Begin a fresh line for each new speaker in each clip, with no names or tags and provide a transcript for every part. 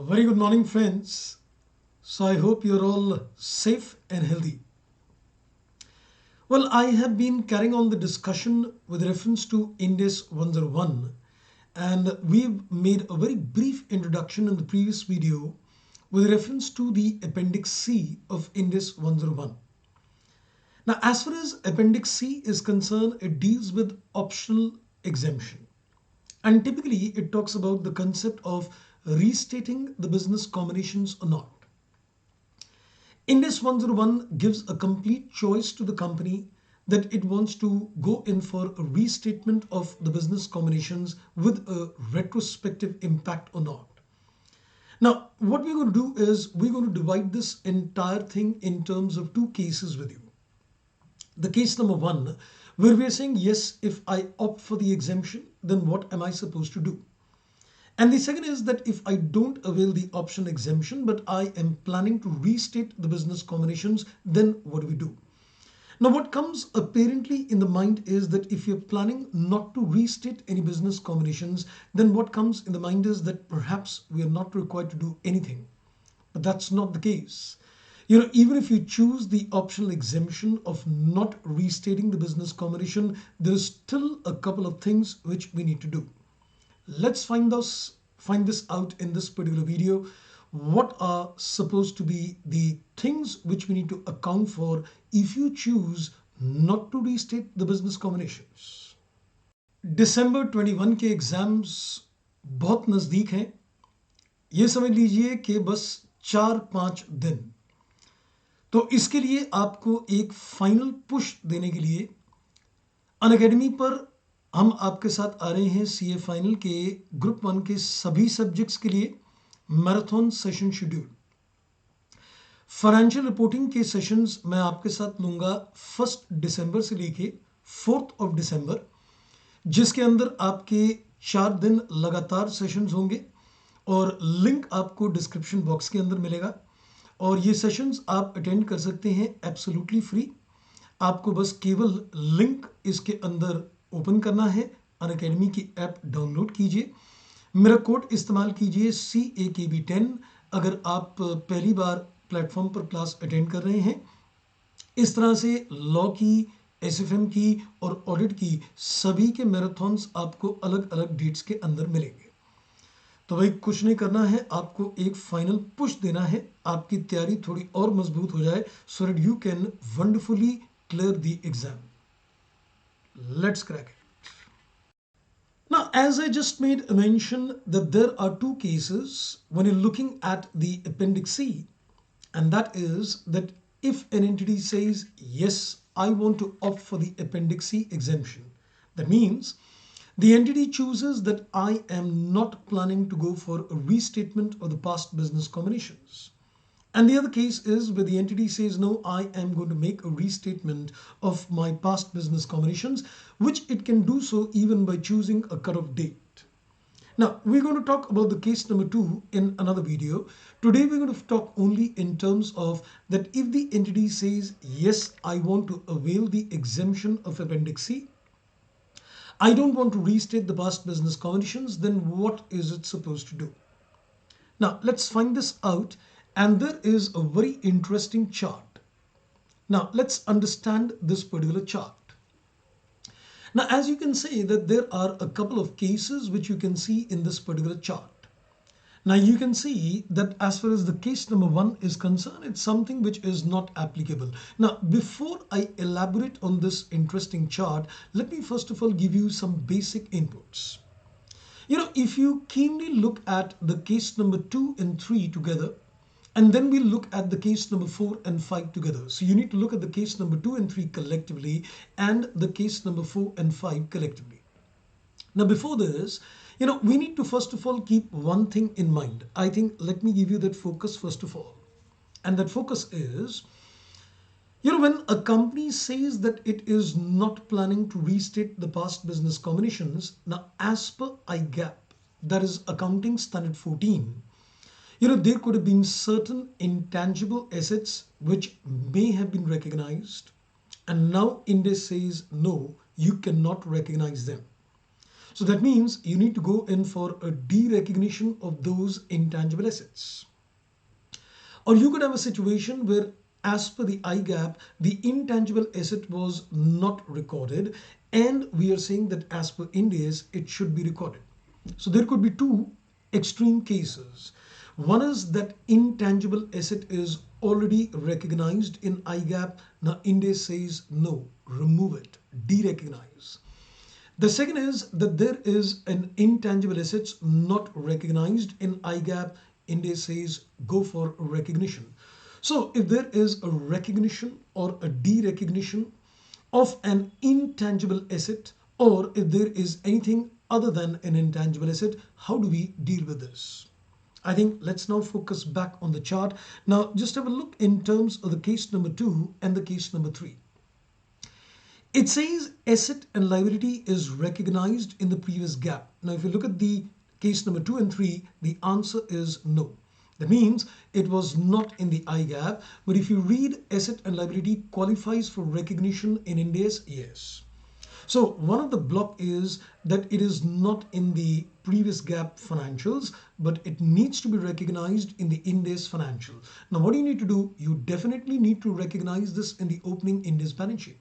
Very good morning, friends. So, I hope you're all safe and healthy. Well, I have been carrying on the discussion with reference to Index 101, and we've made a very brief introduction in the previous video with reference to the Appendix C of Index 101. Now, as far as Appendix C is concerned, it deals with optional exemption. And typically, it talks about the concept of restating the business combinations or not. Index 101 gives a complete choice to the company that it wants to go in for a restatement of the business combinations with a retrospective impact or not. Now, what we're going to do is we're going to divide this entire thing in terms of two cases with you. The case number one, where we're saying, yes, if I opt for the exemption, then what am I supposed to do? And the second is that if I don't avail the option exemption, but I am planning to restate the business combinations, then what do we do? Now, what comes apparently in the mind is that if you're planning not to restate any business combinations, then what comes in the mind is that perhaps we are not required to do anything. But that's not the case. Even if you choose the optional exemption of not restating the business combination, there is still a couple of things which we need to do. Let's find this out in this particular video. What are supposed to be the things which we need to account for if you choose not to restate the business combinations? दिसंबर 21 के exams बहुत नज़दीक हैं. ये समझ लीजिए कि बस 4-5 दिन. तो इसके लिए आपको एक फाइनल पुश देने के लिए अनअकैडमी पर हम आपके साथ आ रहे हैं सीए फाइनल के ग्रुप 1 के सभी सब्जेक्ट्स के लिए marathon session schedule. Financial reporting के सेशंस मैं आपके साथ लूंगा 1 दिसंबर से लेके 4 दिसंबर, जिसके अंदर आपके 4 दिन लगातार सेशंस होंगे और लिंक आपको डिस्क्रिप्शन बॉक्स के अंदर मिलेगा. और ये सेशंस आप अटेंड कर सकते हैं एब्सोल्युटली फ्री. आपको बस केवल लिंक इसके अंदर ओपन करना है. अनअकैडमी की ऐप डाउनलोड कीजिए, मेरा कोड इस्तेमाल कीजिए CAKB10 अगर आप पहली बार प्लेटफॉर्म पर क्लास अटेंड कर रहे हैं. इस तरह से लॉ की, SFM की और ऑडिट की सभी के मैराथन्स आपको अलग अलग डेट्स के अंदर मिलेंगे. तो भाई कुछ नहीं करना है, आपको एक फाइनल पुश देना है, आपकी तैयारी थोड़ी और मजबूत हो जाए so that you can wonderfully clear the exam. Let's crack it. Now, as I just made a mention that there are two cases when you're looking at the Appendix C, and that is that if an entity says, yes, I want to opt for the Appendix C exemption, that means the entity chooses that I am not planning to go for a restatement of the past business combinations. And the other case is where the entity says, no, I am going to make a restatement of my past business combinations, which it can do so even by choosing a cutoff date. Now, we're going to talk about the case number 2 in another video. Today, we're going to talk only in terms of that if the entity says, yes, I want to avail the exemption of Appendix C, I don't want to restate the past business combinations, then what is it supposed to do? Now, let's find this out. And there is a very interesting chart. Now, let's understand this particular chart. Now, as you can see that there are a couple of cases which you can see in this particular chart. Now, you can see that as far as the case number 1 is concerned, it's something which is not applicable. Now, before I elaborate on this interesting chart, let me first of all give you some basic inputs. If you keenly look at the case number 2 and 3 together, and then we'll look at the case number 4 and 5 together. So you need to look at the case number 2 and 3 collectively and the case number 4 and 5 collectively. Now, before this, we need to first of all keep one thing in mind. I think let me give you that focus first of all. And that focus is, when a company says that it is not planning to restate the past business combinations, now as per IGAAP, that is Accounting Standard 14, there could have been certain intangible assets which may have been recognized, and now Index says, no, you cannot recognize them. So that means you need to go in for a derecognition of those intangible assets. Or you could have a situation where, as per the IGAP, the intangible asset was not recorded, and we are saying that as per Ind AS, it should be recorded. So there could be two extreme cases. One is that intangible asset is already recognized in IGAP. Now Ind AS says no, remove it, derecognize. The second is that there is an intangible assets not recognized in IGAP. Ind AS says go for recognition. So if there is a recognition or a derecognition of an intangible asset, or if there is anything other than an intangible asset, how do we deal with this? I think let's now focus back on the chart. Now just have a look in terms of the case number 2 and the case number 3. It says asset and liability is recognized in the previous gap. Now, if you look at the case number 2 and 3, the answer is no. That means it was not in the IGAP. But if you read asset and liability qualifies for recognition in Ind AS, yes. So one of the block is that it is not in the previous gap financials, but it needs to be recognized in the Ind AS financial. Now, what do you need to do? You definitely need to recognize this in the opening Ind AS balance sheet.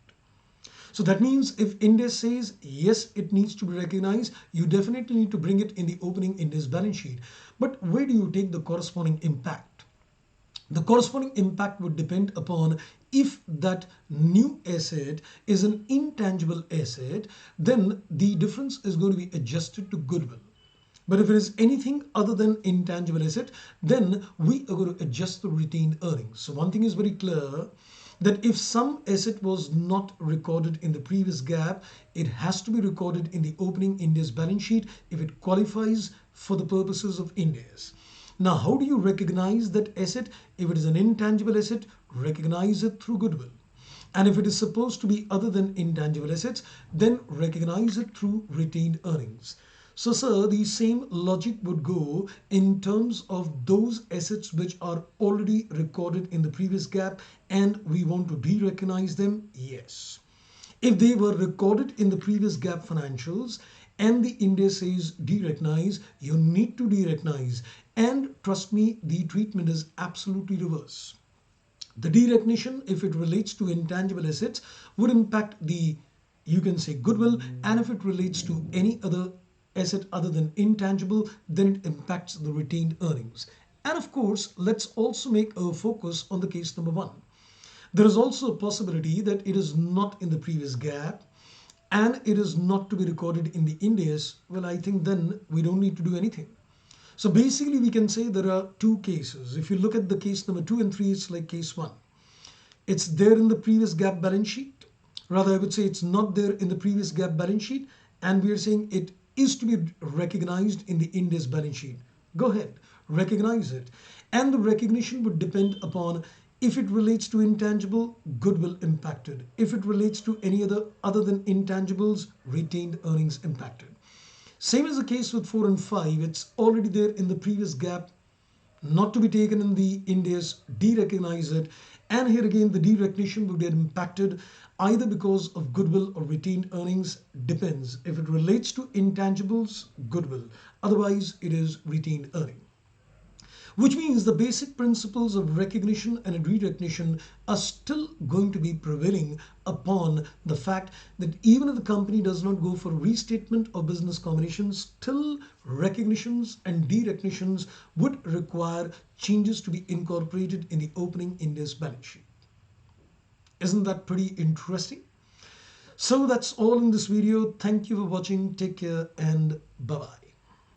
So that means if Ind AS says yes, it needs to be recognized, you definitely need to bring it in the opening Ind AS balance sheet. But where do you take the corresponding impact? The corresponding impact would depend upon if that new asset is an intangible asset, then the difference is going to be adjusted to goodwill. But if it is anything other than intangible asset, then we are going to adjust the retained earnings. So one thing is very clear, that if some asset was not recorded in the previous gap, it has to be recorded in the opening Ind AS balance sheet if it qualifies for the purposes of Ind AS. Now, how do you recognize that asset? If it is an intangible asset, recognize it through goodwill. And if it is supposed to be other than intangible assets, then recognize it through retained earnings. So, sir, the same logic would go in terms of those assets which are already recorded in the previous gap and we want to de-recognize them? Yes. If they were recorded in the previous gap financials and the Ind AS says de-recognize, you need to de-recognize. And trust me, the treatment is absolutely reverse. The derecognition, if it relates to intangible assets, would impact the, you can say, goodwill, and if it relates to any other asset other than intangible, then it impacts the retained earnings. And of course, let's also make a focus on the case number 1. There is also a possibility that it is not in the previous gap and it is not to be recorded in the Ind AS. Well, I think then we don't need to do anything. So basically we can say there are two cases. If you look at the case number 2 and 3, it's like case 1. It's there in the previous gap balance sheet. Rather, I would say it's not there in the previous gap balance sheet, and we are saying it is to be recognized in the Ind AS balance sheet. Go ahead, recognize it. And the recognition would depend upon if it relates to intangible, goodwill impacted. If it relates to any other than intangibles, retained earnings impacted. Same as the case with 4 and 5, it's already there in the previous gap, not to be taken in the Ind AS, de-recognize it. And here again, the de-recognition will get impacted either because of goodwill or retained earnings, depends. If it relates to intangibles, goodwill. Otherwise, it is retained earning. Which means the basic principles of recognition and de-recognition are still going to be prevailing upon the fact that even if the company does not go for restatement or business combinations, still recognitions and de-recognitions would require changes to be incorporated in the opening Ind AS balance sheet. Isn't that pretty interesting? So that's all in this video. Thank you for watching. Take care and bye-bye.